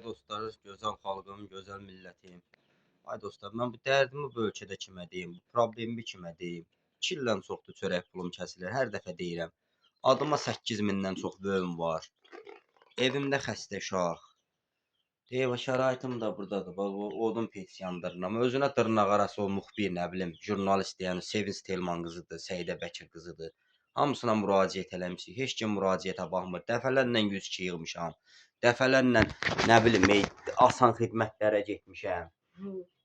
dostlar, gözəl xalqım, gözəl millətim. Ay dostlar, mən bu dərdimi bu ölkədə kimə deyim, bu problemi kimə deyim? 2 ildən çoxdur çörək pulum kəsilir, hər dəfə deyirəm. Adıma 8000-dən çox böyüm var. Evimdə xəstə uşaq. Deyib, şəraitim da buradadır, bax, odun pensiyandıram. Özünə dırnaq arası o müxbir, nə bilim, jurnalist yəni, Sevinç Telman qızıdır, Səidə Bəkir qızıdır. Hamısına müraciət eləmişik, heç kim müraciətə baxmır. Dəfələrlə 102 yığmışam. Dəfələrlə, nə bilim, asan xidmətlərə getmişəm.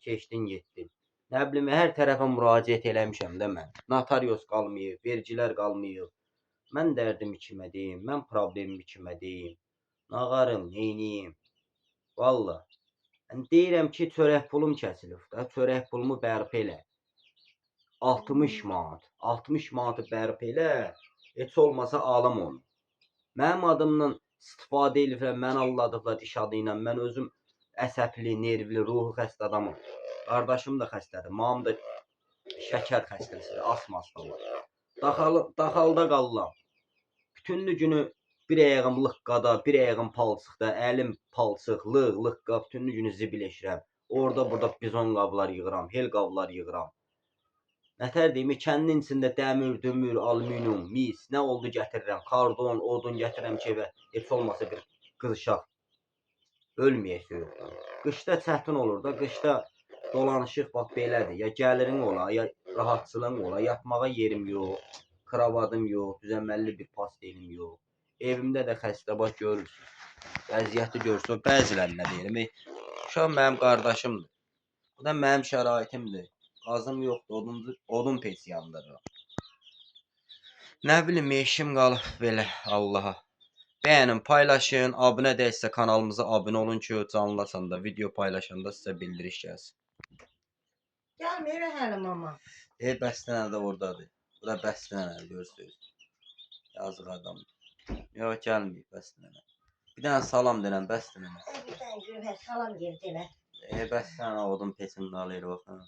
Keçdin, getdin. Nə bilim, hər tərəfə müraciət eləmişəm də mən. Notarius qalmayıb, vergilər qalmayıb. Mən dərdimi kimə deyim, mən problemimi kimə deyim. Nağarım, neyniyim? Valla. Yəni, deyirəm ki, çörək pulum kəsilib da, çörək pulumu bərpa elə. 60 manat. 60 manatı bərpa elə, heç olmasa alım onu. Mənim adımdan istifadə ediblər, mən alladıblar iş adı ilə. Mən özüm əsəbli, nervli, ruhu xəstə adamım. Qardaşım da xəstədir, mamam da şəkər xəstəsidir, asma hastalığı. Daxalda qalıram. Bütünlü günü bir ayağım lıqqada, bir ayağım palçıqda, əlim palçıq, lıqqa, bütünlü günü zibil eşirəm. Orada burada bizon qablar yığıram, hel qablar yığıram. Nətər deyim, kəndin içində dəmir, dümür, alüminium, mis, nə oldu gətirirəm. Kardon, odun gətirirəm ki, evə heç olmasa bir qızışaq. Ölməyək soyuqdan. Qışda çətin olur da, qışda dolanışıq bax belədir. Ya gəlirin ola, ya rahatçılığın ola, yatmağa yerim yox, kravadım yox, düzəməlli bir pastelim yox. Evimdə də xəstə baş görürsünüz. Vəziyyəti görürsünüz. Bəzilərinə deyirəm. Uşaq mənim qardaşımdır. Bu da mənim şəraitimdir. Qazım yoxdur, odun pensiyandıram. Nə bilim, işim qalıb belə Allaha. Bəyənin, paylaşın, abunə deyilsə kanalımıza abunə olun ki, canlılarsan da video paylaşanda sizə bildiriş gəlsin. Gəlmir hələ mama. Bəstənə də oradadır. Bu da bəstənə, görürsünüz. Yazıq adamdır. Yox, gəlməyib bəstənə. Bir dənə salam denən bəstənə. Bir dənə gör, salam yer denə. Bəstənə odun pesini alır, baxın.